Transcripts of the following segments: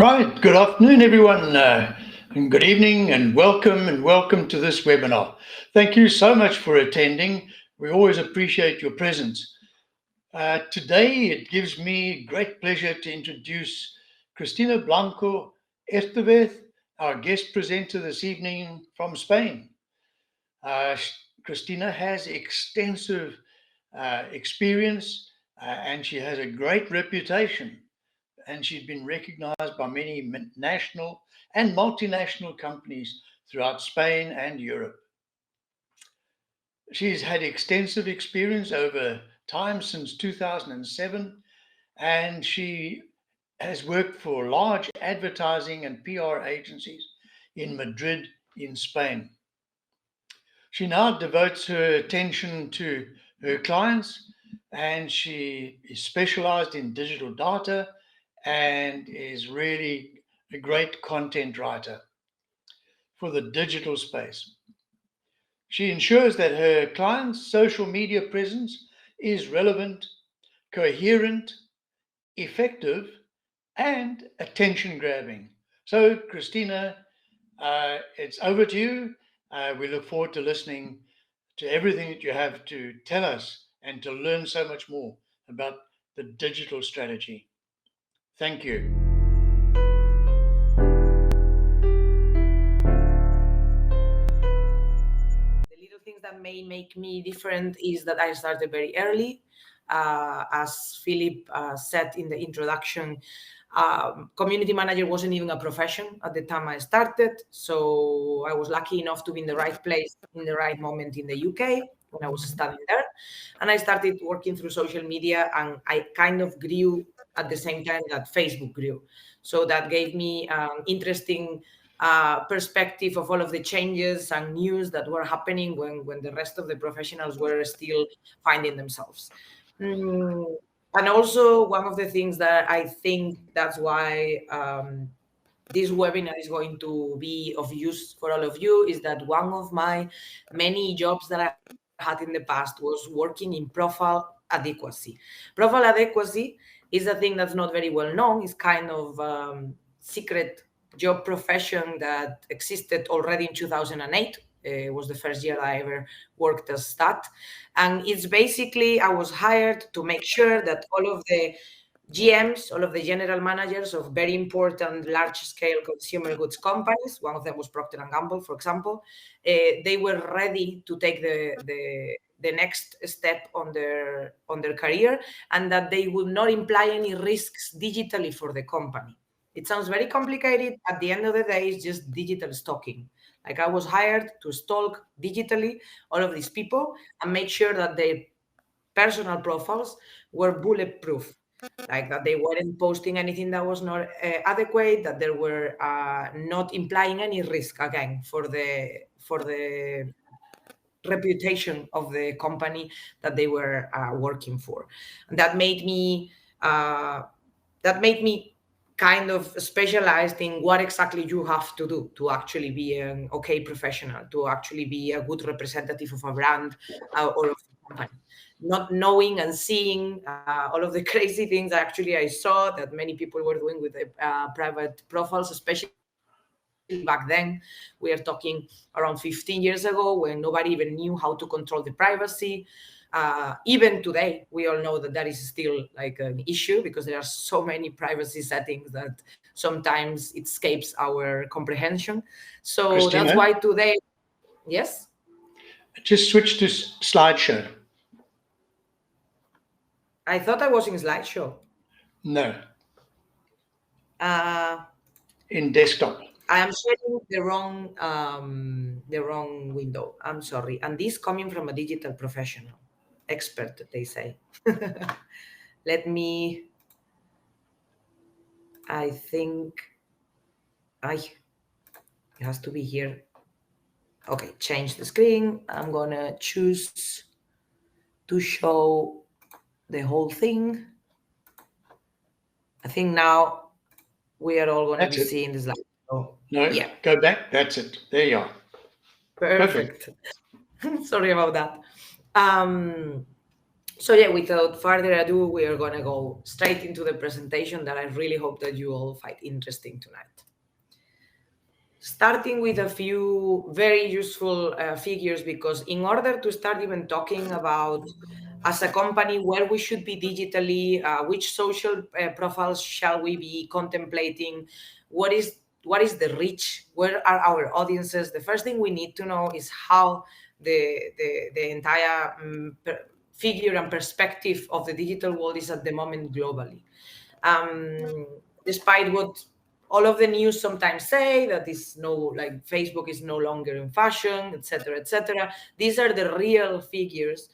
Right. Good afternoon, everyone, and good evening, and welcome to this webinar. Thank you so much for attending. We always appreciate your presence. Today, it gives me great pleasure to introduce Cristina Blanco Estevez, our guest presenter this evening from Spain. Uh, Cristina has extensive experience and she has a great reputation, and she's been recognized by many national and multinational companies throughout Spain and Europe. She's had extensive experience over time since 2007, and she has worked for large advertising and PR agencies in Madrid, in Spain. She now devotes her attention to her clients, and she is specialized in digital data and is really a great content writer for the digital space. She ensures that her clients' social media presence is relevant, coherent, effective, and attention grabbing. So, Cristina, it's over to you. We look forward to listening to everything that you have to tell us and to learn so much more about the digital strategy. Thank you. The little things that may make me different is that I started very early. As Philip said in the introduction, community manager wasn't even a profession at the time I started. So I was lucky enough to be in the right place in the right moment in the UK when I was studying there. And I started working through social media, and I kind of grew at the same time that Facebook grew. So that gave me interesting perspective of all of the changes and news that were happening when the rest of the professionals were still finding themselves. And also, one of the things that I think that's why this webinar is going to be of use for all of you is that one of my many jobs that I had in the past was working in profile adequacy. Profile adequacy is a thing that's not very well known. It's kind of secret job profession that existed already in 2008. It was the first year I ever worked as that. And it's basically, I was hired to make sure that all of the GMs, all of the general managers of very important large-scale consumer goods companies, one of them was Procter & Gamble, for example, they were ready to take the next step on their career, and that they would not imply any risks digitally for the company. It sounds very complicated. At the end of the day, it's just digital stalking. Like, I was hired to stalk digitally all of these people and make sure that their personal profiles were bulletproof, like that they weren't posting anything that was not adequate, that they were not implying any risk, again, for the reputation of the company that they were working for. And that made me kind of specialized in what exactly you have to do to actually be an okay professional, to actually be a good representative of a brand or of a company. Not knowing and seeing all of the crazy things actually I saw that many people were doing with private profiles, especially back then. We are talking around 15 years ago, when nobody even knew how to control the privacy. Even today, we all know that is still like an issue, because there are so many privacy settings that sometimes it escapes our comprehension. So Cristina, that's why today, yes? just switch to slideshow. I thought I was in slideshow. No. Uh, in desktop. I am sharing the wrong window. I'm sorry. And this coming from a digital professional, expert, they say. Let me. I think it has to be here. Okay, change the screen. I'm gonna choose to show the whole thing. I think now we are all gonna be seeing the slide. Oh, no, yeah. Go back. That's it. There you are. Perfect. Sorry about that. So yeah, without further ado, we are going to go straight into the presentation that I really hope that you all find interesting tonight. Starting with a few very useful figures, because in order to start even talking about as a company where we should be digitally, which social profiles shall we be contemplating, what is the reach, where are our audiences, the first thing we need to know is how the entire figure and perspective of the digital world is at the moment globally. Despite what all of the news sometimes say, that is like Facebook is no longer in fashion, etc., etc. These are the real figures,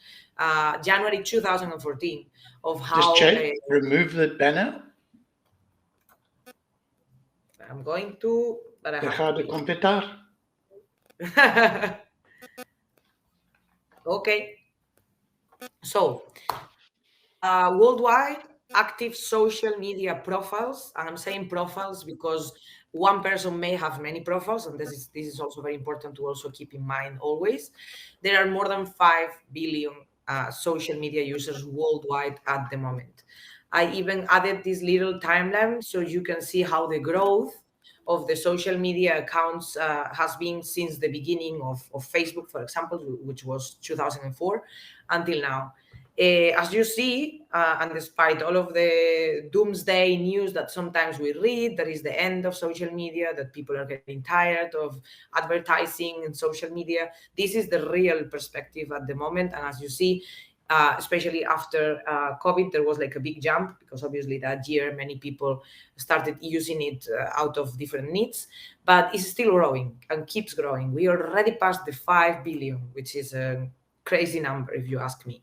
January 2014, of how. Just remove the banner. I'm going to, but I Deja de completar. Okay. So, worldwide active social media profiles, and I'm saying profiles because one person may have many profiles, and this is also very important to also keep in mind always. There are more than 5 billion social media users worldwide at the moment. I even added this little timeline so you can see how the growth of the social media accounts has been since the beginning of Facebook, for example, which was 2004 until now. As you see, and despite all of the doomsday news that sometimes we read, that is the end of social media, that people are getting tired of advertising and social media, this is the real perspective at the moment. And as you see, especially after COVID, there was like a big jump, because obviously that year many people started using it out of different needs, but it's still growing and keeps growing. We already passed the 5 billion, which is a crazy number if you ask me.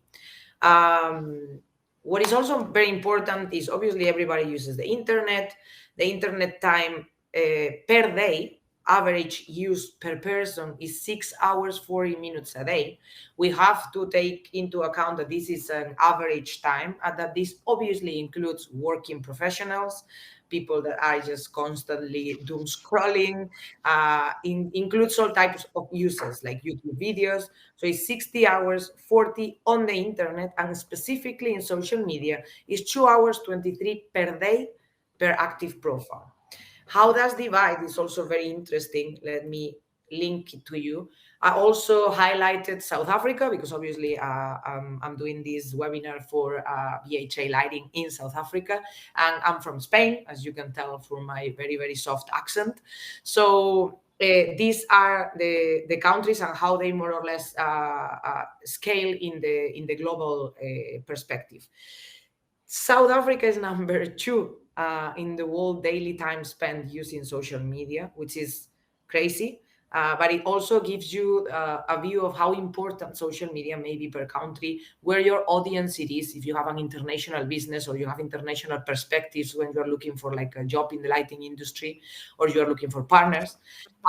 What is also very important is obviously everybody uses the internet. The internet time per day, average use per person is 6 hours, 40 minutes a day. We have to take into account that this is an average time, and that this obviously includes working professionals, people that are just constantly doom scrolling, includes all types of users like YouTube videos. So it's 60 hours, 40 on the internet, and specifically in social media is 2 hours, 23 per day per active profile. How that's divided is also very interesting. Let me link it to you. I also highlighted South Africa because obviously I'm doing this webinar for BHA Lighting in South Africa, and I'm from Spain, as you can tell from my very, very soft accent. So these are the countries and how they more or less scale in the global perspective. South Africa is number 2 in the world daily time spent using social media, which is crazy. But it also gives you a view of how important social media may be per country, where your audience it is, if you have an international business or you have international perspectives when you're looking for like a job in the lighting industry or you're looking for partners.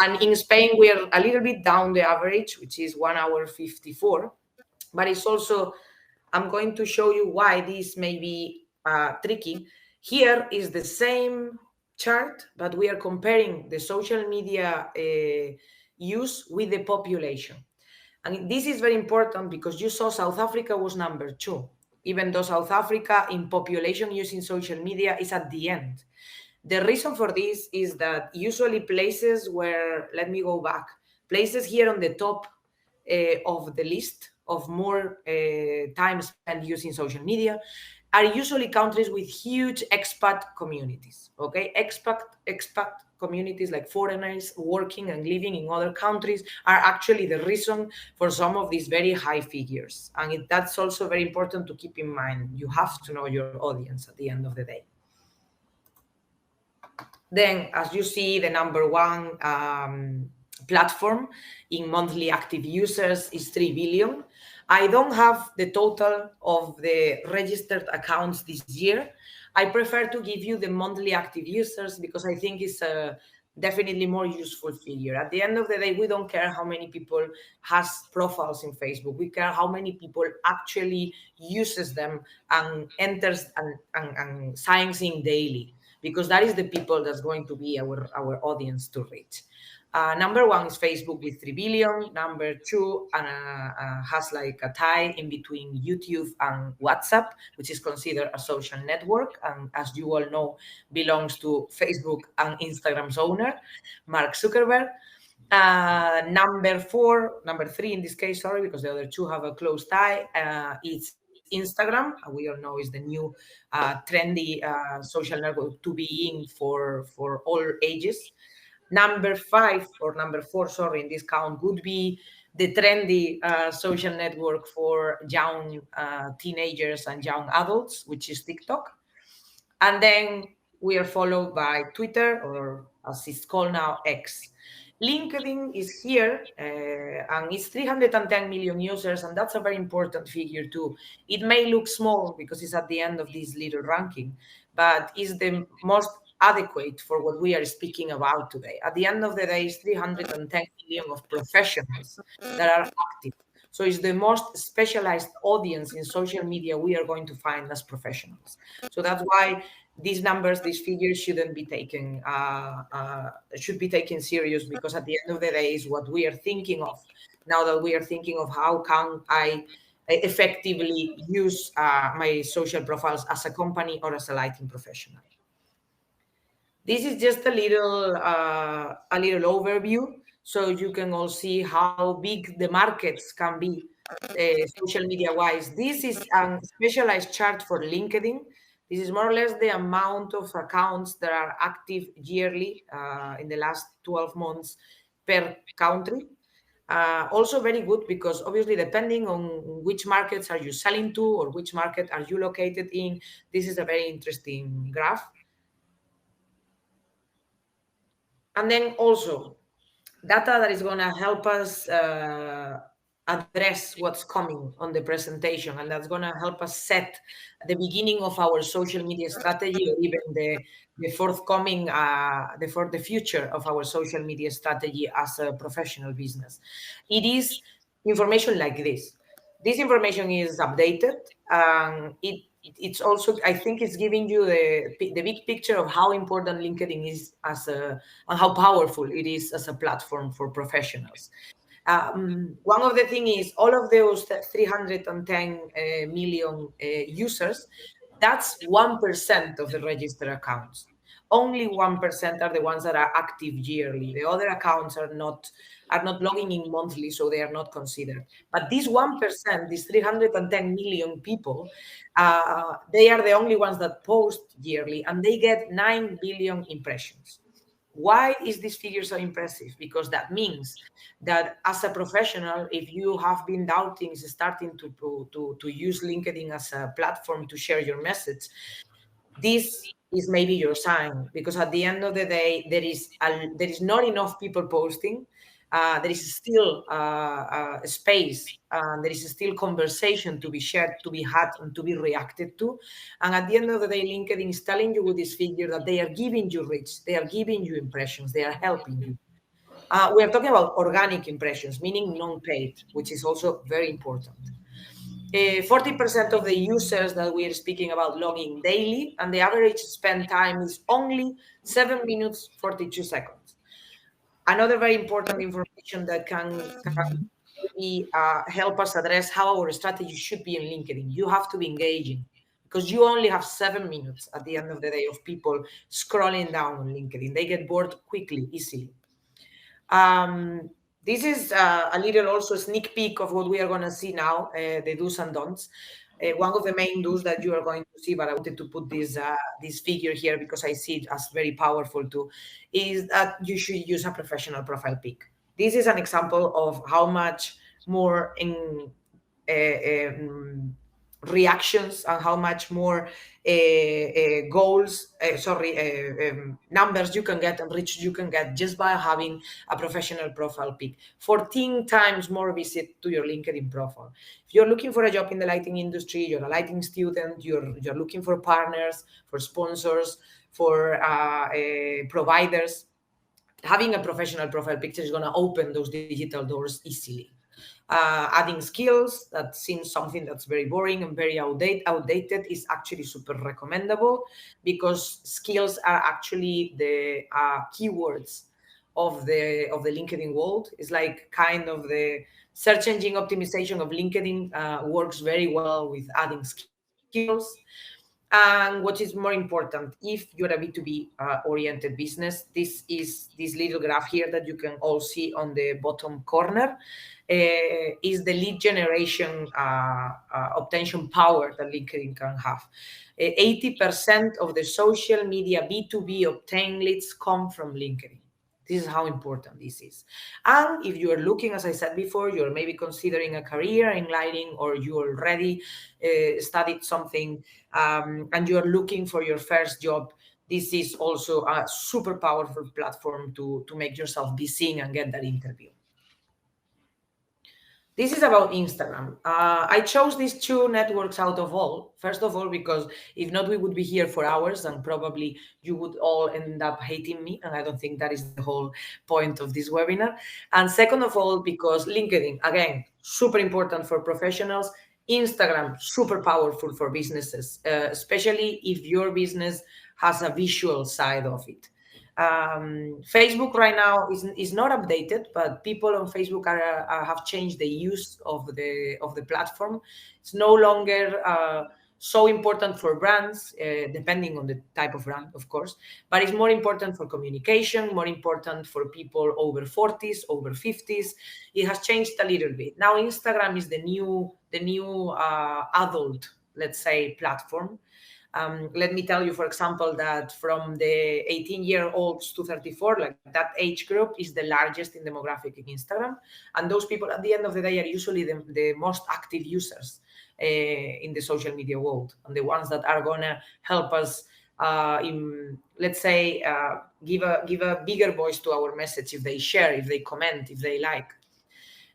And in Spain, we're a little bit down the average, which is 1 hour 54. But it's also, I'm going to show you why this may be tricky. Here is the same chart, but we are comparing the social media use with the population. And this is very important because you saw South Africa was number 2, even though South Africa in population using social media is at the end. The reason for this is that usually places where, let me go back, places here on the top of the list of more time spent using social media are usually countries with huge expat communities, okay? Expat communities, like foreigners working and living in other countries, are actually the reason for some of these very high figures. And that's also very important to keep in mind. You have to know your audience at the end of the day. Then, as you see, the number 1 platform in monthly active users is 3 billion. I don't have the total of the registered accounts this year. I prefer to give you the monthly active users because I think it's a definitely more useful figure. At the end of the day, we don't care how many people has profiles in Facebook. We care how many people actually uses them and enters and signs in daily, because that is the people that's going to be our audience to reach. Number one is Facebook with 3 billion. Number two has like a tie in between YouTube and WhatsApp, which is considered a social network, and as you all know, belongs to Facebook and Instagram's owner, Mark Zuckerberg. Number three in this case, sorry, because the other two have a close tie, it's Instagram. We all know is the new trendy social network to be in for all ages. Number four, sorry, in this count would be the trendy social network for young teenagers and young adults, which is TikTok. And then we are followed by Twitter, or as it's called now, X. LinkedIn is here, and it's 310 million users, and that's a very important figure too. It may look small because it's at the end of this little ranking, but it's the most adequate for what we are speaking about today. At the end of the day, it's 310 million of professionals that are active. So it's the most specialized audience in social media we are going to find as professionals. So that's why these numbers, these figures should be taken serious, because at the end of the day is what we are thinking of now, that we are thinking of how can I effectively use my social profiles as a company or as a lighting professional. This is just a little overview, so you can all see how big the markets can be social media wise. This is a specialized chart for LinkedIn. This is more or less the amount of accounts that are active yearly in the last 12 months per country. Also very good, because obviously depending on which markets are you selling to or which market are you located in, this is a very interesting graph. And then also data that is going to help us address what's coming on the presentation, and that's going to help us set the beginning of our social media strategy, or even the forthcoming for the future of our social media strategy as a professional business. It is information like this. This information is updated, and it's also, I think, it's giving you the big picture of how important LinkedIn is and how powerful it is as a platform for professionals. One of the things is all of those 310 million users, that's 1% of the registered accounts. Only 1% are the ones that are active yearly. The other accounts are not logging in monthly, so they are not considered. But this 1%, these 310 million people, they are the only ones that post yearly, and they get 9 billion impressions. Why is this figure so impressive? Because that means that as a professional, if you have been doubting starting to use LinkedIn as a platform to share your message, this is maybe your sign, because at the end of the day, there is not enough people posting. There is still a space. There is still conversation to be shared, to be had, and to be reacted to. And at the end of the day, LinkedIn is telling you with this figure that they are giving you reach, they are giving you impressions, they are helping you. We are talking about organic impressions, meaning non-paid, which is also very important. 40% of the users that we are speaking about log in daily, and the average spend time is only 7 minutes 42 seconds. Another very important information that can maybe help us address how our strategy should be in LinkedIn. You have to be engaging, because you only have 7 minutes at the end of the day of people scrolling down on LinkedIn. They get bored quickly, easily. This is a little also sneak peek of what we are going to see now, the do's and don'ts. One of the main do's that you are going to see, but I wanted to put this figure here because I see it as very powerful too, is that you should use a professional profile pic. This is an example of how much more in reactions and how much more numbers you can get and reach you can get just by having a professional profile pic. 14 times more visit to your LinkedIn profile. If you're looking for a job in the lighting industry, you're a lighting student, you're looking for partners, for sponsors, for providers, having a professional profile picture is going to open those digital doors easily. Adding skills, that seems something that's very boring and very outdated, is actually super recommendable, because skills are actually the keywords of the LinkedIn world. It's like kind of the search engine optimization of LinkedIn works very well with adding skills. And what is more important, if you're a B2B oriented business, this is this little graph here that you can all see on the bottom corner, is the lead generation obtention power that LinkedIn can have. 80% of the social media B2B obtained leads come from LinkedIn. This is how important this is. And if you are looking, as I said before, you're maybe considering a career in lighting, or you already studied something, and you're looking for your first job, this is also a super powerful platform to make yourself be seen and get that interview. This is about Instagram. I chose these two networks out of all. First of all, because if not, we would be here for hours and probably you would all end up hating me. And I don't think that is the whole point of this webinar. And second of all, because LinkedIn, again, super important for professionals. Instagram, super powerful for businesses, especially if your business has a visual side of it. Facebook right now is not updated, but people on Facebook have changed the use of the platform. It's no longer so important for brands, depending on the type of brand, of course, but it's more important for communication, more important for people over 40s, over 50s. It has changed a little bit. Now Instagram is the new adult, let's say, platform. Let me tell you, for example, that from the 18-year-olds to 34, like that age group is the largest in demographic in Instagram. And those people at the end of the day are usually the most active users in the social media world, and the ones that are going to help us let's say, give a bigger voice to our message if they share, if they comment, if they like.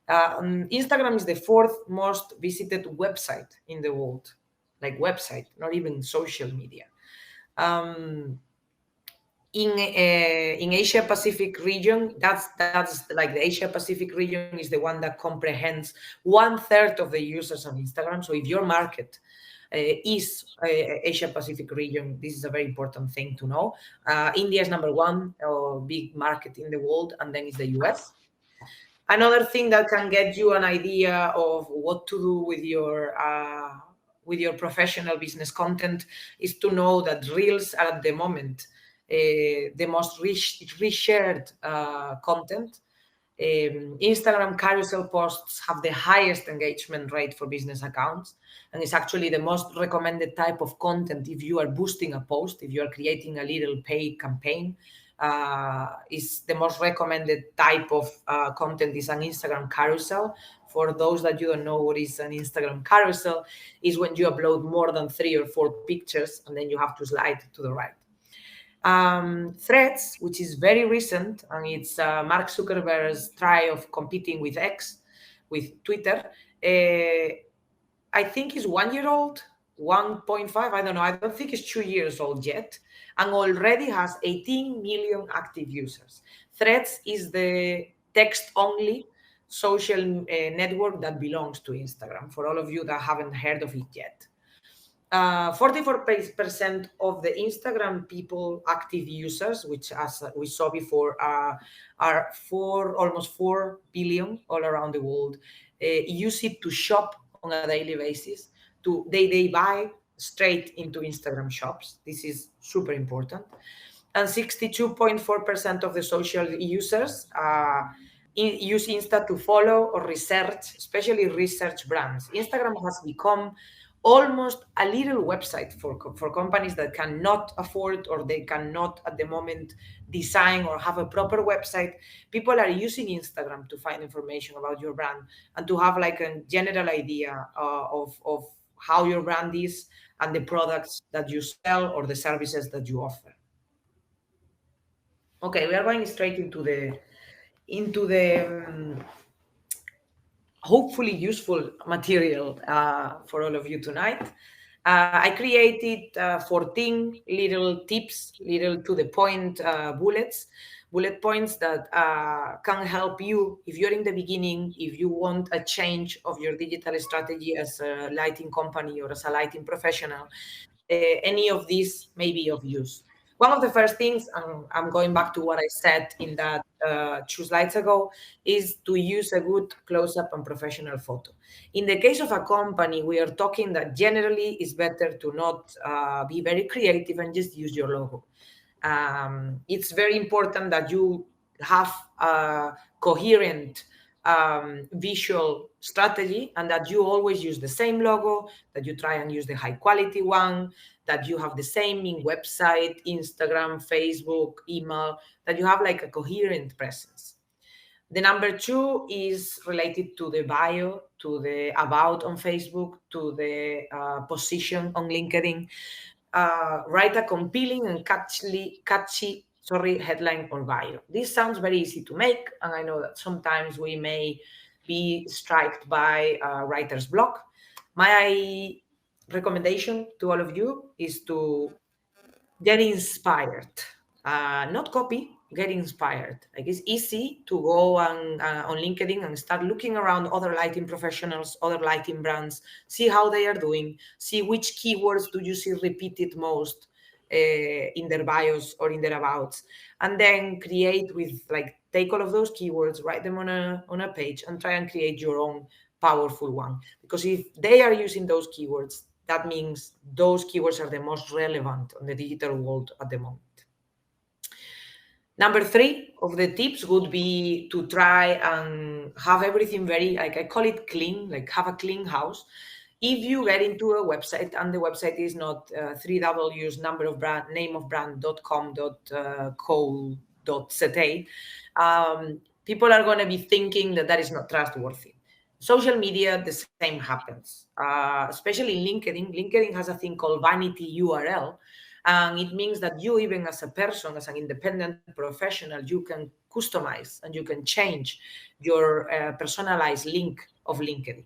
Instagram is the fourth most visited website in the world. Like website, not even social media. In Asia Pacific region, that's like the Asia Pacific region is the one that comprehends 1/3 of the users on Instagram. So if your market is Asia Pacific region, this is a very important thing to know. India is number one big market in the world, and then is the US. Another thing that can get you an idea of what to do with your professional business content is to know that Reels are at the moment the most reshared content. Instagram carousel posts have the highest engagement rate for business accounts, and it's actually the most recommended type of content if you are boosting a post, if you are creating a little paid campaign. Is the most recommended type of content is an Instagram carousel. For those that you don't know what is an Instagram carousel, is when you upload more than 3 or 4 pictures and then you have to slide to the right. Threads, which is very recent, and it's Mark Zuckerberg's try of competing with X, with Twitter. I think is 1 year old, 1.5, I don't know. I don't think it's 2 years old yet, and already has 18 million active users. Threads is the text-only social network that belongs to Instagram, for all of you that haven't heard of it yet. 44% of the Instagram people, active users, which as we saw before, are almost 4 billion all around the world, use it to shop on a daily basis. They buy straight into Instagram shops. This is super important. And 62.4% of the social users use Insta to follow or research, especially research brands. Instagram has become almost a little website for companies that cannot afford, or they cannot at the moment design or have a proper website. People are using Instagram to find information about your brand and to have like a general idea of how your brand is and the products that you sell or the services that you offer. Okay, we are going straight into the hopefully useful material for all of you tonight. I created 14 little tips, little to the point bullet points that can help you if you're in the beginning, if you want a change of your digital strategy as a lighting company or as a lighting professional. Any of these may be of use. One of the first things, I'm going back to what I said in that two slides ago, is to use a good close-up and professional photo. In the case of a company, we are talking that generally it's better to not be very creative and just use your logo. It's very important that you have a coherent visual strategy, and that you always use the same logo, that you try and use the high quality one, that you have the same in website, Instagram, Facebook, email, that you have like a coherent presence. The number two is related to the bio, to the about on Facebook, to the position on LinkedIn. Write a compelling and catchy headline or bio. This sounds very easy to make, and I know that sometimes we may be struck by writer's block. My recommendation to all of you is to get inspired, not copy, get inspired. Like, it's easy to go on LinkedIn and start looking around other lighting professionals, other lighting brands, see how they are doing, see which keywords do you see repeated most in their bios or in their abouts, and then create with, like, take all of those keywords, write them on a page, and try and create your own powerful one. Because if they are using those keywords, that means those keywords are the most relevant on the digital world at the moment. Number three of the tips would be to try and have everything very, like, I call it clean, like have a clean house. If you get into a website and the website is not 3Ws number of brand, name of brand.com.co.za, people are going to be thinking that is not trustworthy. Social media, the same happens, especially in LinkedIn. LinkedIn has a thing called vanity URL, and it means that you, even as a person, as an independent professional, you can customize and you can change your personalized link of LinkedIn.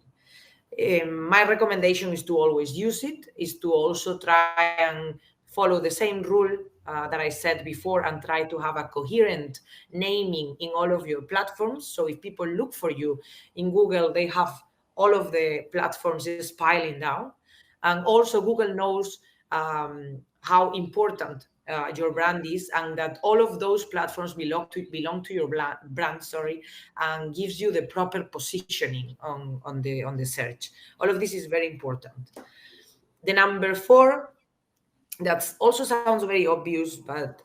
My recommendation is to always use it, is to also try and follow the same rule that I said before, and try to have a coherent naming in all of your platforms. So if people look for you in Google, they have all of the platforms just piling down. And also Google knows how important your brand is, and that all of those platforms belong to your brand, and gives you the proper positioning on the search. All of this is very important. The number four, that also sounds very obvious, but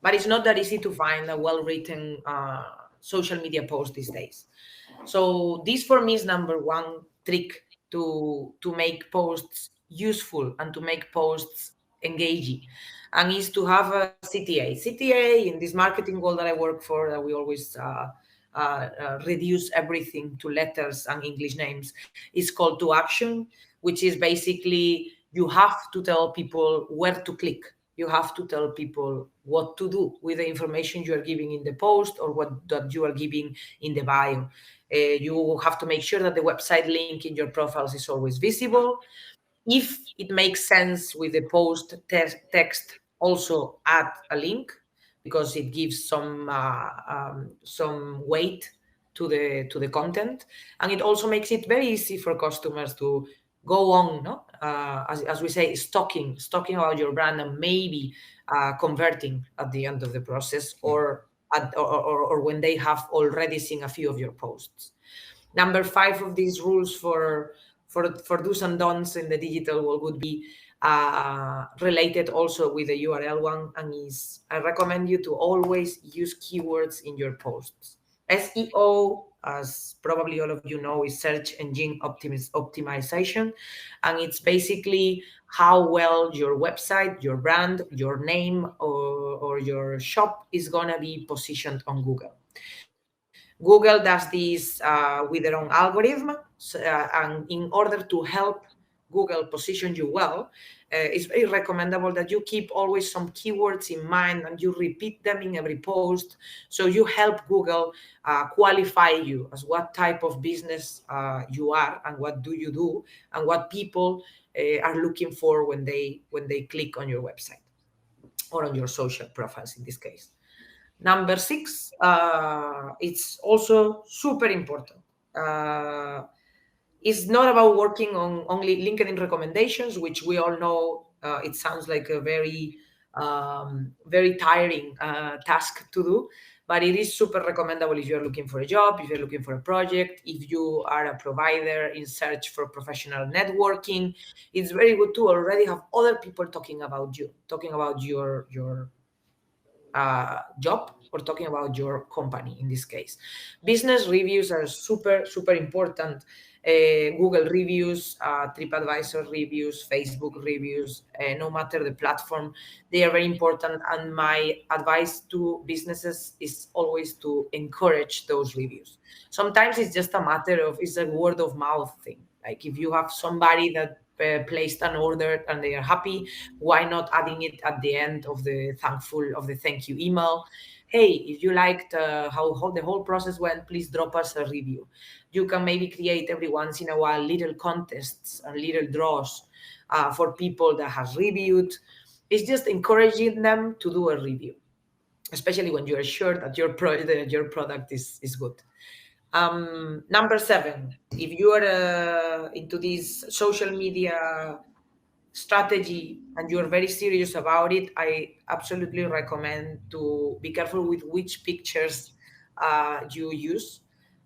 it's not that easy to find a well-written social media post these days. So this for me is number one trick to make posts useful and to make posts engaging, and is to have a CTA. CTA, in this marketing world that I work for, that we always reduce everything to letters and English names, is call to action, which is basically you have to tell people where to click. You have to tell people what to do with the information you are giving in the post, or what that you are giving in the bio. You have to make sure that the website link in your profiles is always visible. If it makes sense with the post text, also add a link, because it gives some weight to the content, and it also makes it very easy for customers to go on, as we say, stalking about your brand, and maybe converting at the end of the process, or when they have already seen a few of your posts. Number five of these rules for do's and don'ts in the digital world would be related also with the URL one, and is I recommend you to always use keywords in your posts. SEO, as probably all of you know, is search engine optimization, and it's basically how well your website, your brand, your name, or your shop is going to be positioned on Google. Google does this with their own algorithm, and in order to help Google position you well, it's very recommendable that you keep always some keywords in mind and you repeat them in every post, so you help Google qualify you as what type of business you are, and what do you do, and what people are looking for when they click on your website or on your social profiles in this case. Number six, it's also super important. It's not about working on only LinkedIn recommendations, which we all know it sounds like a very tiring task to do. But it is super recommendable if you're looking for a job, if you're looking for a project, if you are a provider in search for professional networking. It's very good to already have other people talking about you, talking about your job, or talking about your company in this case. Business reviews are super, super important. Google reviews, TripAdvisor reviews, Facebook reviews, no matter the platform, they are very important. And my advice to businesses is always to encourage those reviews. Sometimes it's just a matter of, it's a word of mouth thing. Like if you have somebody that placed an order and they are happy, why not adding it at the end of the thank you email? Hey, if you liked how the whole process went, please drop us a review. You can maybe create every once in a while little contests and little draws for people that has reviewed. It's just encouraging them to do a review, especially when you are sure that your product is good. Number 7, if you are into this social media strategy and you're very serious about it, I absolutely recommend to be careful with which pictures you use.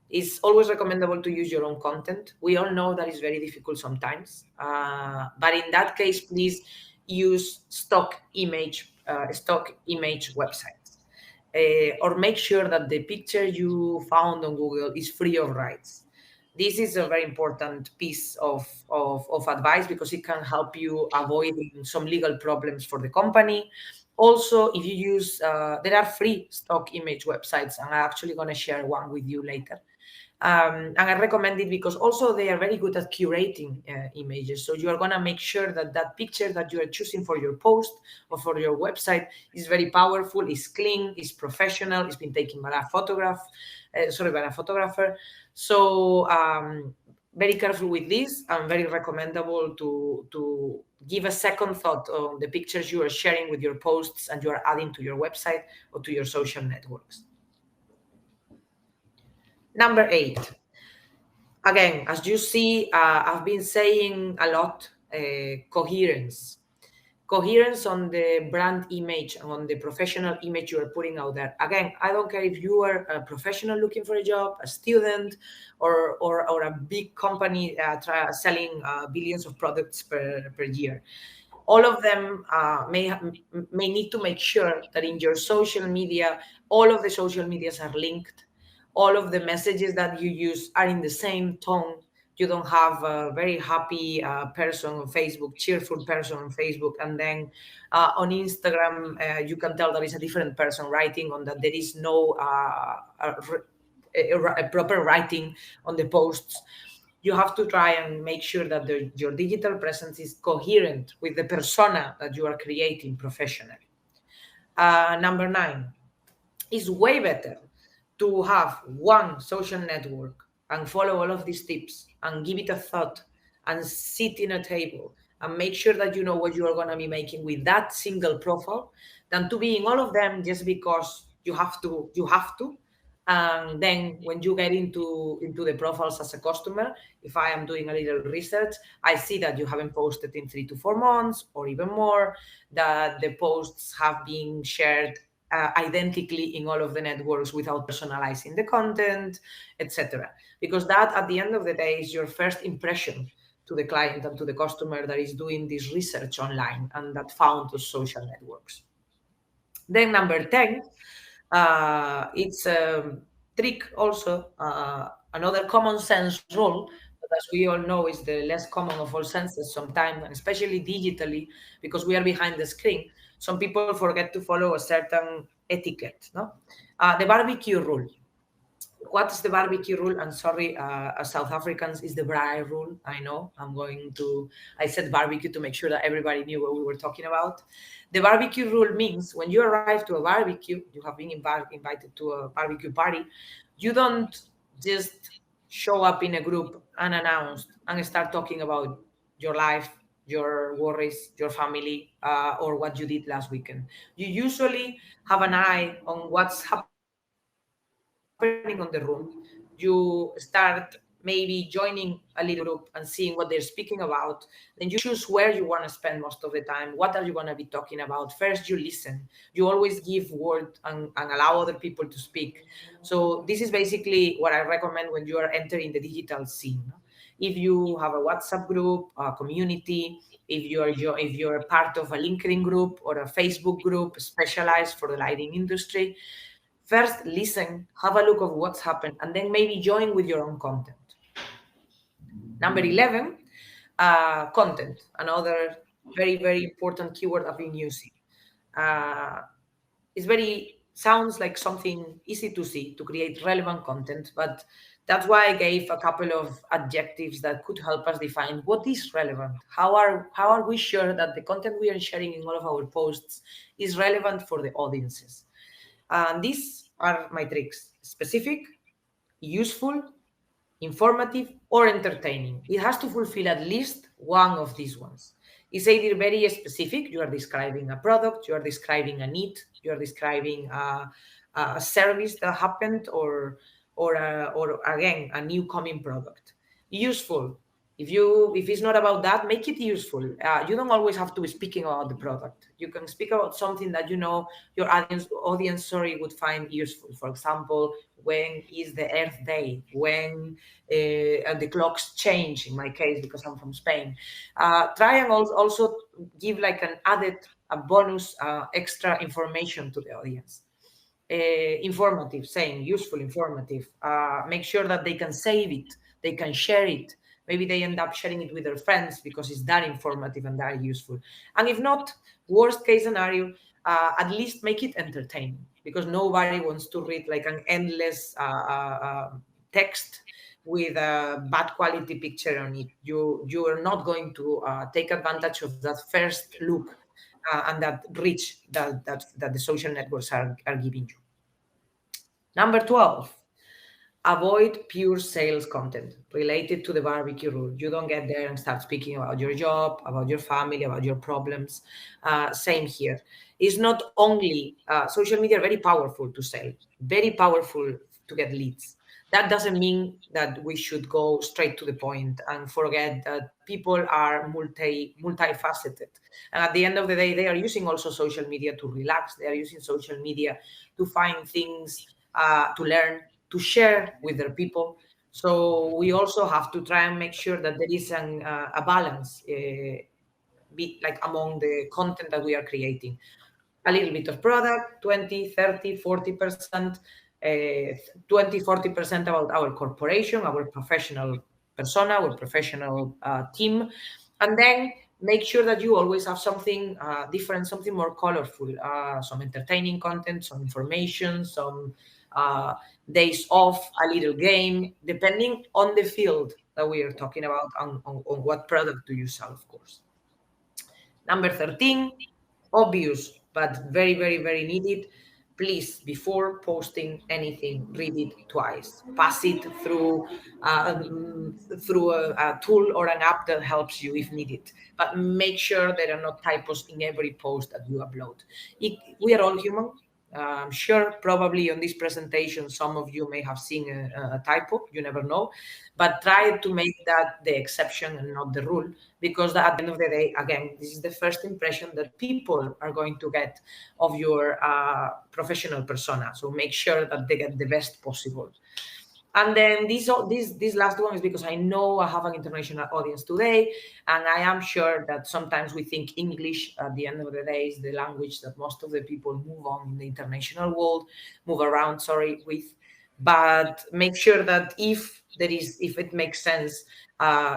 It's always recommendable to use your own content. We all know that it's very difficult sometimes, but in that case, please use stock image websites, or make sure that the picture you found on Google is free of rights. This is a very important piece of advice because it can help you avoiding some legal problems for the company. Also, if you use, there are free stock image websites, and I'm actually going to share one with you later. And I recommend it because also they are very good at curating images. So you are going to make sure that that picture that you are choosing for your post or for your website is very powerful, is clean, is professional, it's been taken by a photographer. So very careful with this, and very recommendable to give a second thought on the pictures you are sharing with your posts and you are adding to your website or to your social networks. Number 8. Again, as you see, I've been saying a lot, coherence. Coherence on the brand image and on the professional image you are putting out there. Again, I don't care if you are a professional looking for a job, a student, or a big company selling billions of products per year. All of them may need to make sure that in your social media, all of the social medias are linked. All of the messages that you use are in the same tone. You don't have a very happy person on Facebook, cheerful person on Facebook, and then on Instagram, you can tell there is a different person writing on that. There is no a proper writing on the posts. You have to try and make sure that your digital presence is coherent with the persona that you are creating professionally. Number 9, is way better to have one social network and follow all of these tips and give it a thought and sit in a table and make sure that you know what you are going to be making with that single profile, than to be in all of them just because you have to. And then when you get into the profiles as a customer, if I am doing a little research, I see that you haven't posted in 3 to 4 months or even more, that the posts have been shared identically in all of the networks without personalizing the content, etc. Because that, at the end of the day, is your first impression to the client and to the customer that is doing this research online and that found those social networks. Then number 10, it's a trick also, another common sense rule, but as we all know is the less common of all senses sometimes, and especially digitally, because we are behind the screen. Some people forget to follow a certain etiquette, no? The barbecue rule. What is the barbecue rule? I'm sorry, as South Africans, is the braai rule. I know. I said barbecue to make sure that everybody knew what we were talking about. The barbecue rule means when you arrive to a barbecue, you have been invited to a barbecue party, you don't just show up in a group unannounced and start talking about your life, your worries, your family, or what you did last weekend. You usually have an eye on what's happening on the room. You start maybe joining a little group and seeing what they're speaking about. Then you choose where you want to spend most of the time. What are you going to be talking about? First, you listen. You always give word and allow other people to speak. So this is basically what I recommend when you are entering the digital scene. If you have a WhatsApp group, a community, if you're part of a LinkedIn group or a Facebook group specialized for the lighting industry, first listen, have a look of what's happened, and then maybe join with your own content. Number 11, content, another very, very important keyword I've been using. It's very, sounds like something easy to see, to create relevant content, but that's why I gave a couple of adjectives that could help us define what is relevant. How are we sure that the content we are sharing in all of our posts is relevant for the audiences? And these are my tricks: specific, useful, informative, or entertaining. It has to fulfill at least one of these ones. It's either very specific, you are describing a product, you are describing a need, you are describing a service that happened, or again, a new coming product. Useful. If it's not about that, make it useful. You don't always have to be speaking about the product. You can speak about something that you know your audience would find useful. For example, when is the Earth Day? When the clocks change, in my case, because I'm from Spain. Try and also give like an added, a bonus, extra information to the audience. Informative, saying useful, informative. Make sure that they can save it, they can share it. Maybe they end up sharing it with their friends because it's that informative and that useful. And if not, worst case scenario, at least make it entertaining, because nobody wants to read like an endless text with a bad quality picture on it. You are not going to take advantage of that first look and that reach that the social networks are giving you. Number 12, avoid pure sales content related to the barbecue rule. You don't get there and start speaking about your job, about your family, about your problems. Same here. It's not only social media are very powerful to sell, very powerful to get leads. That doesn't mean that we should go straight to the point and forget that people are multifaceted. And at the end of the day, they are using also social media to relax. They are using social media to find things, to learn, to share with their people. So we also have to try and make sure that there is a balance, like among the content that we are creating. A little bit of product, 20, 30, 40%, 20, 40% about our corporation, our professional persona, our professional team. And then make sure that you always have something different, something more colorful, some entertaining content, some information, some days off, a little game, depending on the field that we are talking about, on what product do you sell, of course. Number 13, obvious, but very, very, very needed. Please, before posting anything, read it twice. Pass it through a tool or an app that helps you if needed. But make sure there are not typos in every post that you upload. We are all human. I'm sure probably on this presentation, some of you may have seen a typo, you never know, but try to make that the exception and not the rule, because at the end of the day, again, this is the first impression that people are going to get of your professional persona. So make sure that they get the best possible. And then this last one is because I know I have an international audience today, and I am sure that sometimes we think English at the end of the day is the language that most of the people move on in the international world, move around, with. But make sure that if it makes sense,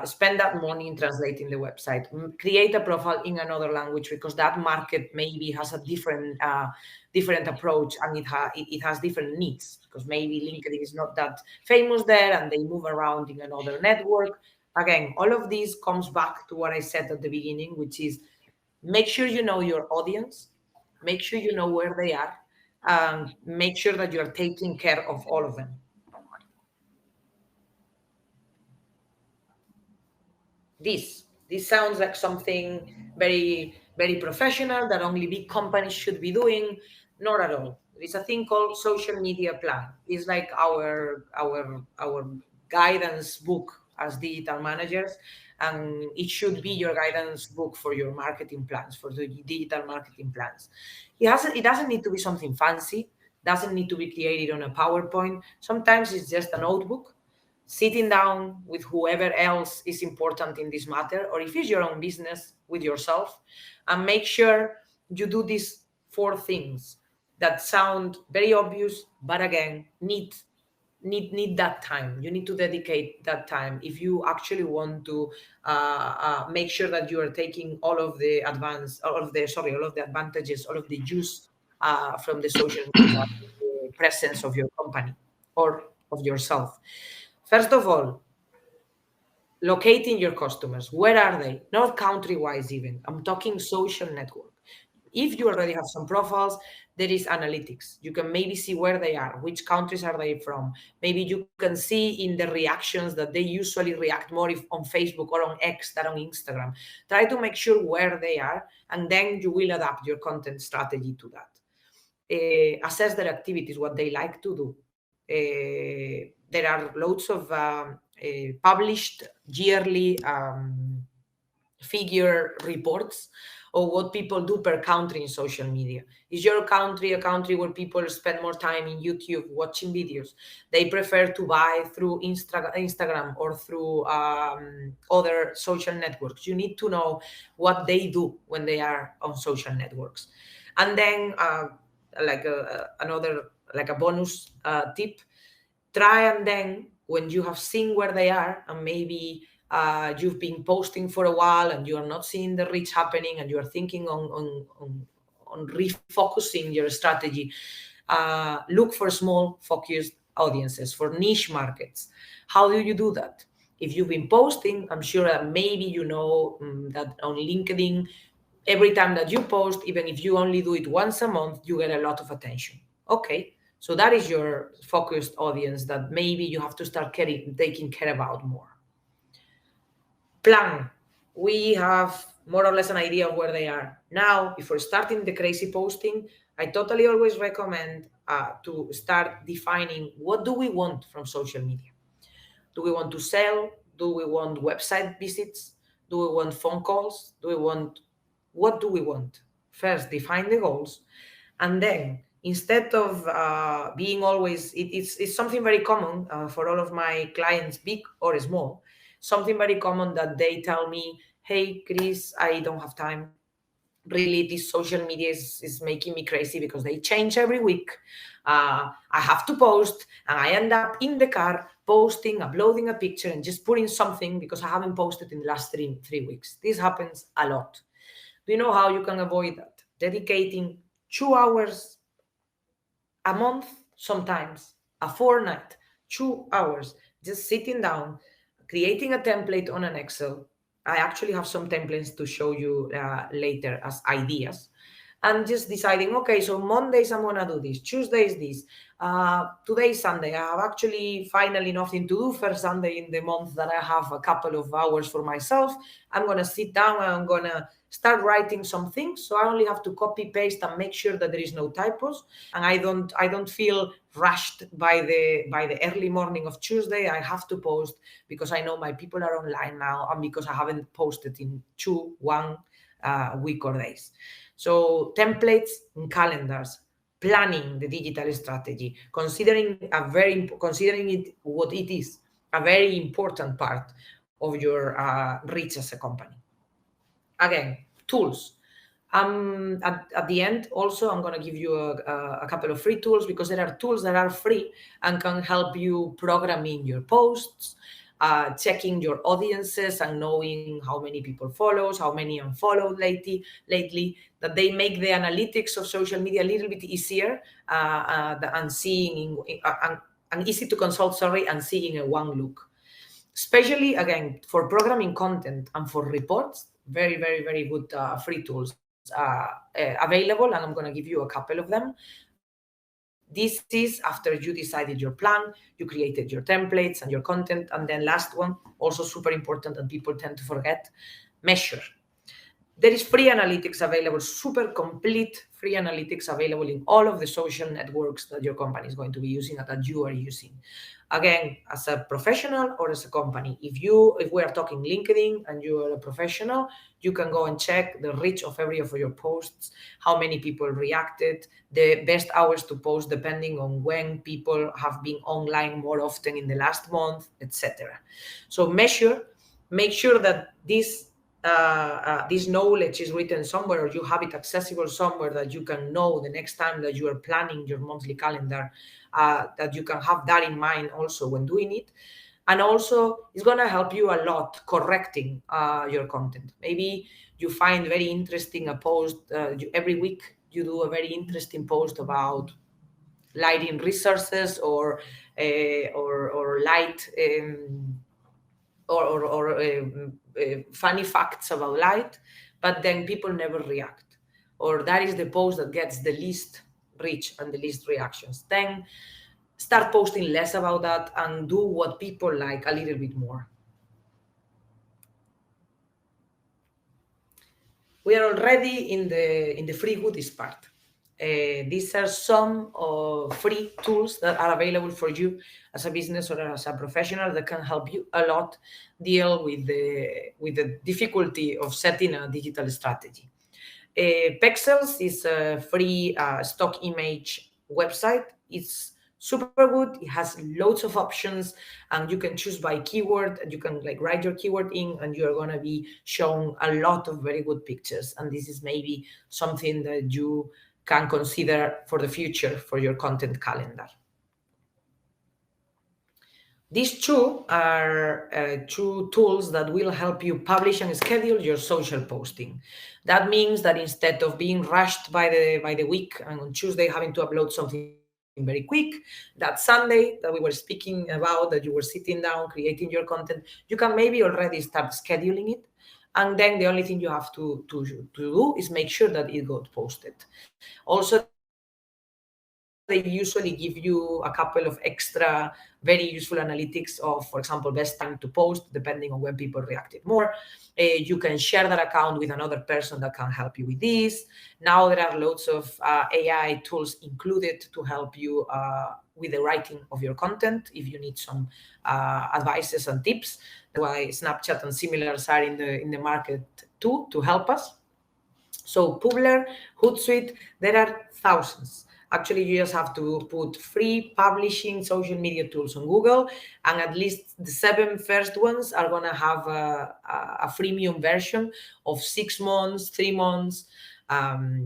spend that money in translating the website. Create a profile in another language, because that market maybe has a different approach, and it has different needs, because maybe LinkedIn is not that famous there and they move around in another network. Again, all of this comes back to what I said at the beginning, which is make sure you know your audience, make sure you know where they are, and make sure that you're taking care of all of them. This sounds like something very, very professional that only big companies should be doing. Not at all. There is a thing called social media plan. It's like our guidance book as digital managers, and it should be your guidance book for your marketing plans, for the digital marketing plans. It doesn't need to be something fancy, doesn't need to be created on a PowerPoint. Sometimes it's just a notebook, sitting down with whoever else is important in this matter, or if it's your own business, with yourself, and make sure you do these 4 things that sound very obvious, but again, need that time. You need to dedicate that time if you actually want to make sure that you are taking all of the advantages, all of the juice from the social media presence of your company or of yourself. First of all, locating your customers. Where are they? Not country-wise even. I'm talking social network. If you already have some profiles, there is analytics. You can maybe see where they are, which countries are they from. Maybe you can see in the reactions that they usually react more on Facebook or on X than on Instagram. Try to make sure where they are, and then you will adapt your content strategy to that. Assess their activities, what they like to do. There are loads of published yearly figure reports of what people do per country in social media. Is your country a country where people spend more time in YouTube watching videos? They prefer to buy through Instagram or through other social networks. You need to know what they do when they are on social networks. And then a bonus tip, try and then when you have seen where they are, and maybe you've been posting for a while and you are not seeing the reach happening, and you are thinking on refocusing your strategy, look for small focused audiences, for niche markets. How do you do that? If you've been posting, I'm sure that maybe you know that on LinkedIn, every time that you post, even if you only do it once a month, you get a lot of attention. Okay, so that is your focused audience that maybe you have to start taking care about more. Plan. We have more or less an idea of where they are. Now, before starting the crazy posting, I totally always recommend to start defining, what do we want from social media? Do we want to sell? Do we want website visits? Do we want phone calls? What do we want? First, define the goals. And then, instead of being always, it's something very common for all of my clients, big or small, something very common that they tell me, hey, Chris, I don't have time. Really, this social media is making me crazy because they change every week. I have to post, and I end up in the car posting, uploading a picture, and just putting something because I haven't posted in the last three weeks. This happens a lot. Do you know how you can avoid that? Dedicating 2 hours a month, sometimes a fortnight, 2 hours, just sitting down, creating a template on an Excel. I actually have some templates to show you later as ideas. And just deciding, okay, so Mondays I'm going to do this, Tuesdays this, today's Sunday. I have actually finally nothing to do for Sunday in the month that I have a couple of hours for myself. I'm going to sit down and I'm going to start writing some things. So I only have to copy paste and make sure that there is no typos. And I don't feel rushed by the early morning of Tuesday. I have to post because I know my people are online now, and because I haven't posted in 1 week or days. So templates and calendars, planning the digital strategy, considering it what it is, a very important part of your reach as a company. Again, tools. At the end, also, I'm going to give you a couple of free tools, because there are tools that are free and can help you programming your posts, checking your audiences and knowing how many people follows, how many unfollowed lately, that they make the analytics of social media a little bit easier and seeing and easy to consult, and seeing in one look. Especially, again, for programming content and for reports, very, very, very good free tools available, and I'm going to give you a couple of them. This is after you decided your plan, you created your templates and your content, and then last one, also super important and people tend to forget, measure. There is free analytics available, super complete free analytics available in all of the social networks that your company is going to be using and that you are using. Again, as a professional or as a company, if we are talking LinkedIn and you are a professional, you can go and check the reach of every of your posts, how many people reacted, the best hours to post depending on when people have been online more often in the last month, etc. So make sure that this knowledge is written somewhere, or you have it accessible somewhere that you can know the next time that you are planning your monthly calendar, that you can have that in mind also when doing it. And also, it's going to help you a lot correcting your content. Maybe you find very interesting a post, every week you do a very interesting post about lighting resources or light or funny facts about light, but then people never react, or that is the post that gets the least reach and the least reactions. Then start posting less about that and do what people like a little bit more. We are already in the free goodies part. These are some free tools that are available for you as a business or as a professional that can help you a lot deal with the difficulty of setting a digital strategy. Pexels is a free stock image website. It's super good. It has loads of options, and you can choose by keyword, and you can write your keyword in, and you're going to be shown a lot of very good pictures. And this is maybe something that you can consider for the future for your content calendar. These two are two tools that will help you publish and schedule your social posting. That means that instead of being rushed by the week and on Tuesday having to upload something very quick, that Sunday that we were speaking about, that you were sitting down creating your content, you can maybe already start scheduling it. And then the only thing you have to do is make sure that it got posted. Also, they usually give you a couple of extra very useful analytics of, for example, best time to post, depending on when people reacted more. You can share that account with another person that can help you with this. Now there are loads of AI tools included to help you with the writing of your content if you need some advices and tips. That's why Snapchat and similars are in the market too, to help us. So Publer, Hootsuite, there are thousands. Actually, you just have to put free publishing social media tools on Google, and at least the 7 first ones are going to have a freemium version of 6 months, 3 months.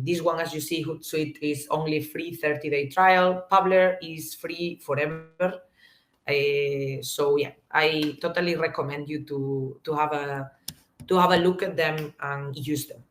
This one, as you see, Hootsuite is only free 30-day trial. Publer is free forever. So yeah, I totally recommend you to have a look at them and use them.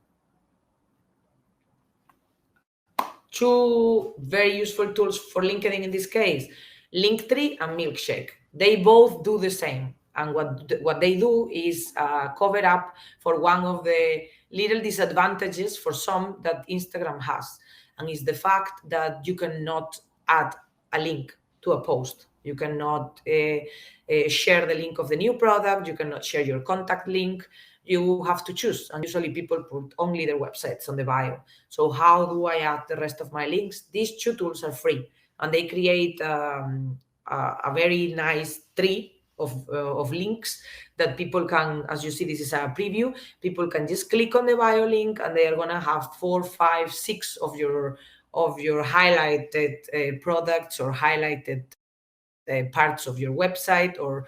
2 very useful tools for LinkedIn in this case, Linktree and Milkshake. They both do the same. And what they do is cover up for one of the little disadvantages for some that Instagram has. And it's the fact that you cannot add a link to a post. You cannot share the link of the new product. You cannot share your contact link. You have to choose, and usually people put only their websites on the bio. So how do I add the rest of my links? These 2 tools are free, and they create a very nice tree of links that people can, as you see, this is a preview, people can just click on the bio link, and they are going to have 4, 5, 6 of your highlighted products or highlighted parts of your website, or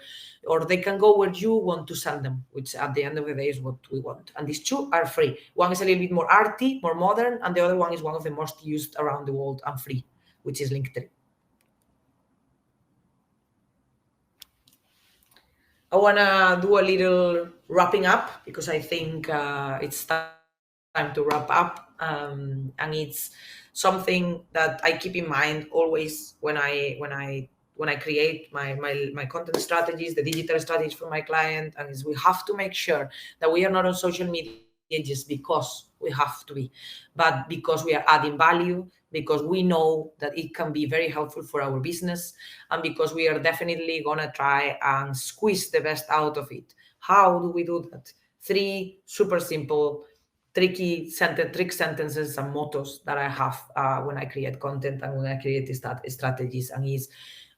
they can go where you want to send them, which at the end of the day is what we want. And these 2 are free. One is a little bit more arty, more modern, and the other one is one of the most used around the world and free, which is Linktree. I want to do a little wrapping up because I think it's time to wrap up, and it's something that I keep in mind always when I create my content strategies, the digital strategies for my client, and is we have to make sure that we are not on social media just because we have to be, but because we are adding value, because we know that it can be very helpful for our business, and because we are definitely going to try and squeeze the best out of it. How do we do that? 3 super simple trick sentences and mottos that I have when I create content and when I create strategies, and is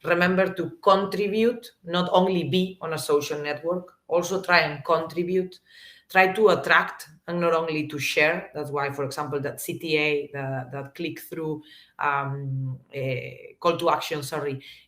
remember to contribute, not only be on a social network, also try and contribute, try to attract and not only to share. That's why, for example, that CTA, that click-through call to action,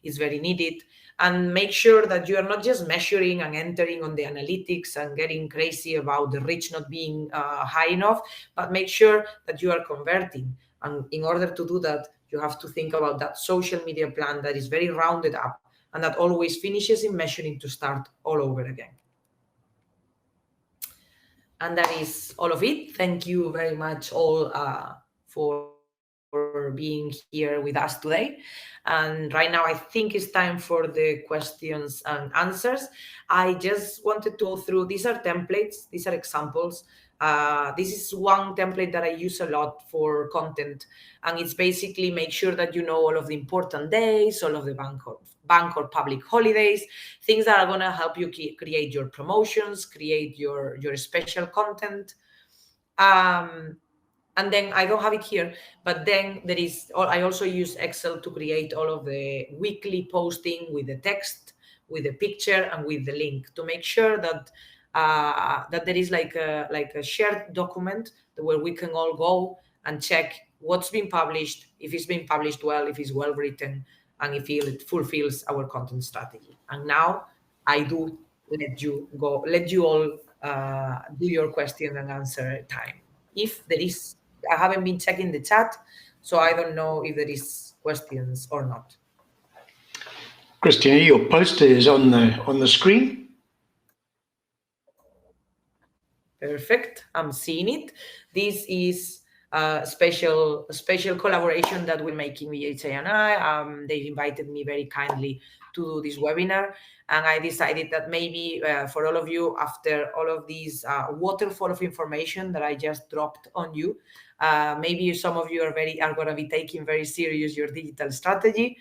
is very needed. And make sure that you are not just measuring and entering on the analytics and getting crazy about the reach not being high enough, but make sure that you are converting. And in order to do that, you have to think about that social media plan that is very rounded up and that always finishes in measuring to start all over again. And that is all of it. Thank you very much all for being here with us today. And right now, I think it's time for the questions and answers. I just wanted to go through, these are templates, these are examples. This is one template that I use a lot for content, and it's basically make sure that you know all of the important days, all of the bank or public holidays, things that are going to help you create your promotions, create your special content. And then I don't have it here, but then there is, I also use Excel to create all of the weekly posting with the text, with the picture, and with the link, to make sure that that there is like a shared document where we can all go and check what's been published, if it's been published well, if it's well written, and if it fulfills our content strategy. And now I do let you all do your question and answer time. If there is, I haven't been checking the chat, so I don't know if there is questions or not. Cristina, your poster is on the screen. Perfect. I'm seeing it. This is a special collaboration that we're making with HA and I. They invited me very kindly to do this webinar, and I decided that maybe for all of you, after all of these waterfall of information that I just dropped on you, maybe some of you are going to be taking very serious your digital strategy.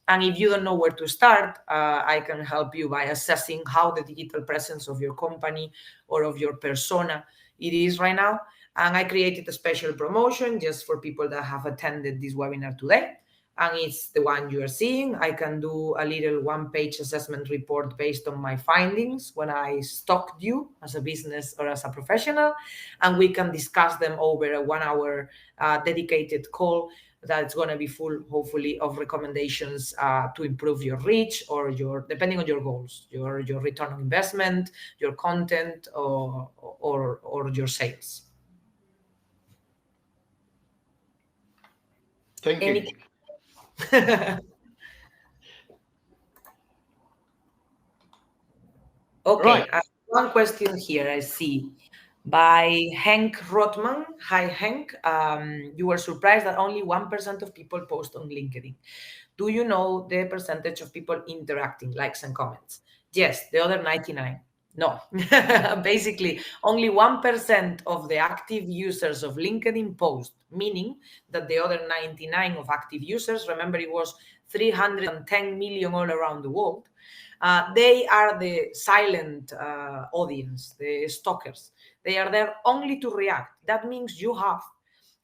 And if you don't know where to start, I can help you by assessing how the digital presence of your company or of your persona it is right now. And I created a special promotion just for people that have attended this webinar today. And it's the one you are seeing. I can do a little one-page assessment report based on my findings when I stalked you as a business or as a professional. And we can discuss them over a 1 hour dedicated call that's going to be full, hopefully, of recommendations to improve your reach or depending on your goals, your return on investment, your content, or your sales. Thank you. Okay, right. One question here I see by Henk Rotman. Hi, Henk. You were surprised that only 1% of people post on LinkedIn. Do you know the percentage of people interacting, likes and comments? Yes, the other 99. No, basically only 1% of the active users of LinkedIn post, meaning that the other 99 of active users, remember it was 310 million all around the world, they are the silent audience, the stalkers. They are there only to react. That means you have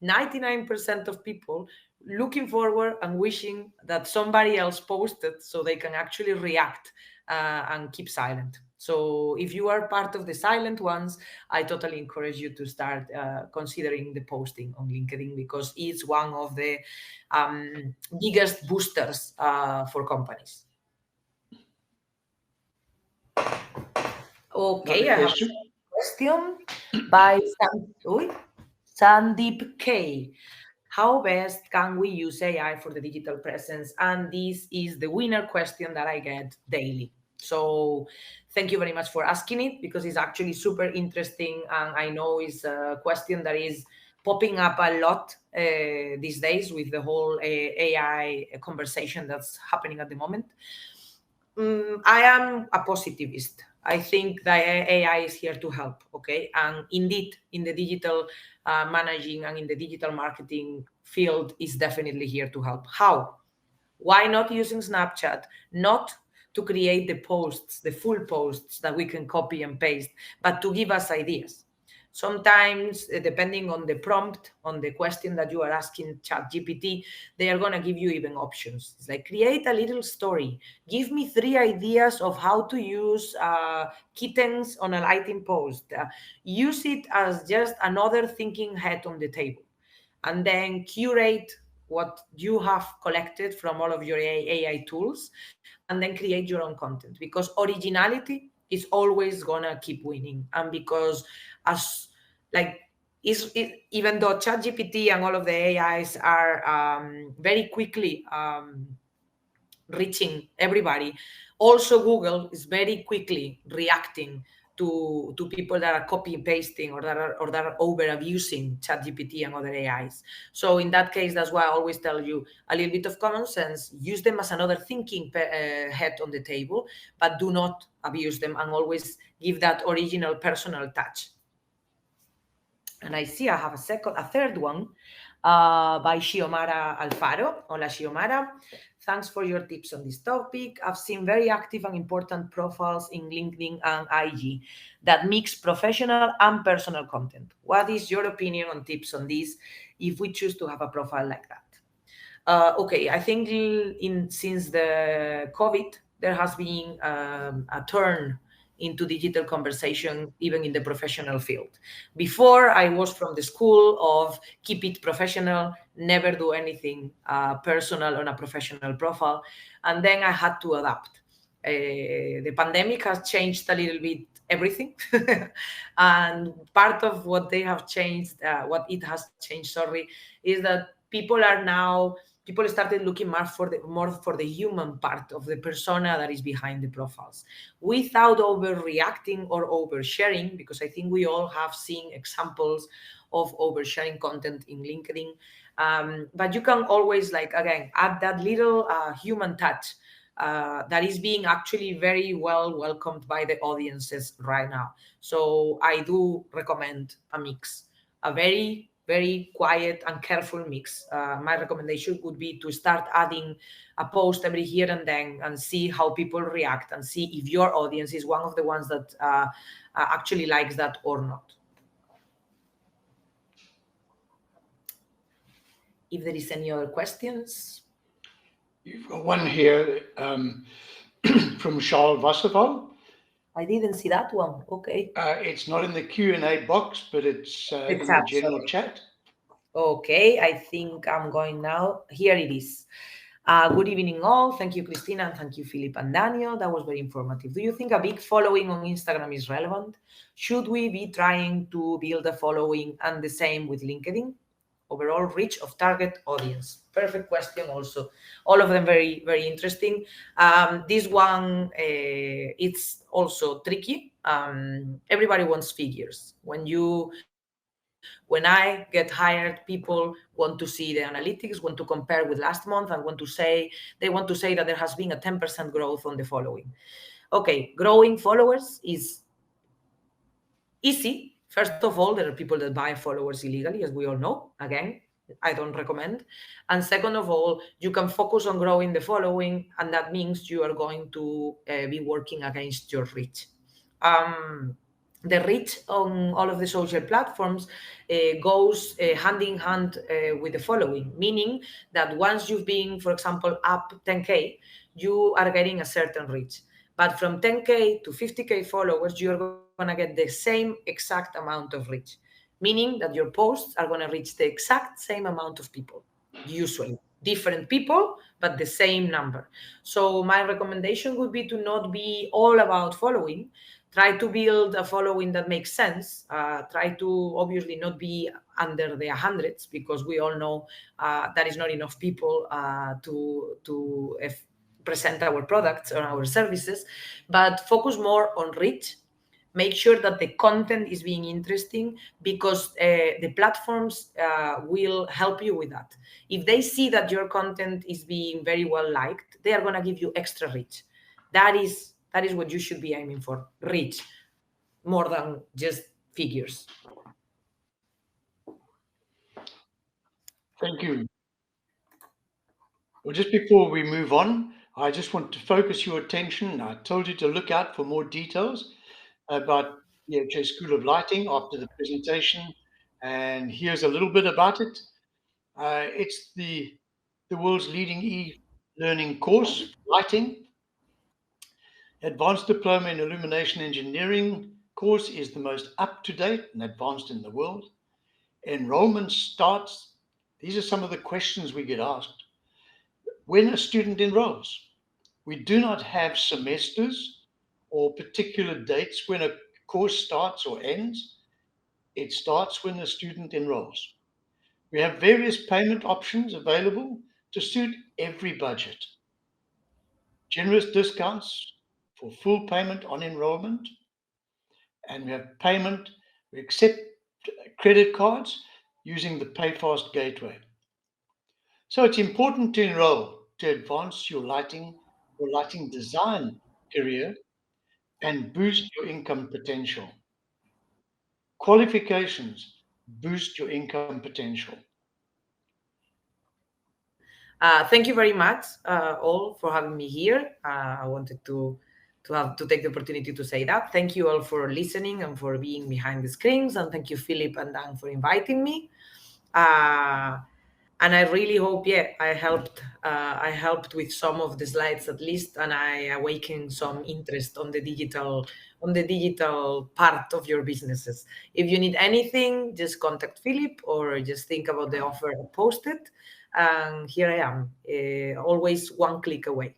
99% of people looking forward and wishing that somebody else posted so they can actually react and keep silent. So if you are part of the silent ones, I totally encourage you to start considering the posting on LinkedIn, because it's one of the biggest boosters for companies. Okay, I have a question by Sandeep K. How best can we use AI for the digital presence? And this is the winner question that I get daily. So thank you very much for asking it, because it's actually super interesting. And I know it's a question that is popping up a lot these days with the whole AI conversation that's happening at the moment. I am a positivist. I think that AI is here to help, okay? And indeed, in the digital managing and in the digital marketing field is definitely here to help. How? Why not using Snapchat? Not to create the posts, the full posts that we can copy and paste, but to give us ideas. Sometimes, depending on the prompt, on the question that you are asking ChatGPT, they are going to give you even options. It's like, create a little story. Give me 3 ideas of how to use kittens on a lighting post. Use it as just another thinking head on the table. And then curate what you have collected from all of your AI tools, and then create your own content, because originality is always gonna keep winning. And because as like even though ChatGPT and all of the AIs are very quickly reaching everybody, also Google is very quickly reacting to people that are copy pasting or that are over abusing ChatGPT and other AIs. So in that case, that's why I always tell you a little bit of common sense. Use them as another thinking head on the table, but do not abuse them, and always give that original personal touch. And I see I have a third one by Xiomara Alfaro. Hola, Xiomara. Thanks for your tips on this topic. I've seen very active and important profiles in LinkedIn and IG that mix professional and personal content. What is your opinion on tips on this if we choose to have a profile like that? Okay, I think since the COVID, there has been a turn into digital conversation, even in the professional field. Before, I was from the school of keep it professional, never do anything personal on a professional profile. And then I had to adapt. The pandemic has changed a little bit everything. And part of what they have changed, what it has changed, sorry, is that people started looking more for the human part of the persona that is behind the profiles, without overreacting or oversharing, because I think we all have seen examples of oversharing content in LinkedIn. But you can always, again, add that little human touch that is being actually very well welcomed by the audiences right now. So I do recommend a mix, a very quiet and careful mix. My recommendation would be to start adding a post every here and then, and see how people react, and see if your audience is one of the ones that actually likes that or not. If there is any other questions. You've got one here from Charles Wasserval. I didn't see that one. Okay. It's not in the Q&A box, but it's in the general chat. Okay, I think I'm going now. Here it is. Good evening, all. Thank you, Cristina, and thank you, Philip and Daniel. That was very informative. Do you think a big following on Instagram is relevant? Should we be trying to build a following, and the same with LinkedIn? Overall reach of target audience. Perfect question also. All of them very, very interesting. This one, it's also tricky. Everybody wants figures. When I get hired, people want to see the analytics, want to compare with last month, and they want to say that there has been a 10% growth on the following. Okay, growing followers is easy. First of all, there are people that buy followers illegally, as we all know. Again, I don't recommend. And second of all, you can focus on growing the following, and that means you are going to be working against your reach. The reach on all of the social platforms goes hand in hand with the following, meaning that once you've been, for example, up 10K, you are getting a certain reach. But from 10K to 50K followers, you're going to get the same exact amount of reach, meaning that your posts are going to reach the exact same amount of people, usually. Different people, but the same number. So my recommendation would be to not be all about following. Try to build a following that makes sense. Try to obviously not be under the hundreds, because we all know that is not enough people to present our products or our services, but focus more on reach. Make sure that the content is being interesting, because the platforms will help you with that. If they see that your content is being very well liked, they are going to give you extra reach. That is what you should be aiming for, reach, more than just figures. Thank you. Well, just before we move on, I just want to focus your attention. I told you to look out for more details about EHA School of Lighting after the presentation, and here's a little bit about it. It's the world's leading e-learning course, Lighting. Advanced Diploma in Illumination Engineering course is the most up-to-date and advanced in the world. Enrollment starts. These are some of the questions we get asked. When a student enrolls, we do not have semesters or particular dates when a course starts or ends. It starts when the student enrolls. We have various payment options available to suit every budget. Generous discounts for full payment on enrollment, and we have payment. We accept credit cards using the PayFast gateway. So it's important to enroll to advance your lighting or lighting design career and boost your income potential. Qualifications boost your income potential. Thank you very much, all, for having me here. I wanted to take the opportunity to say that. Thank you all for listening and for being behind the screens, and thank you, Philip and Dan, for inviting me. And I really hope, I helped with some of the slides at least, and I awakened some interest on the digital part of your businesses. If you need anything, just contact Philip or just think about the offer posted. And here I am, always one click away.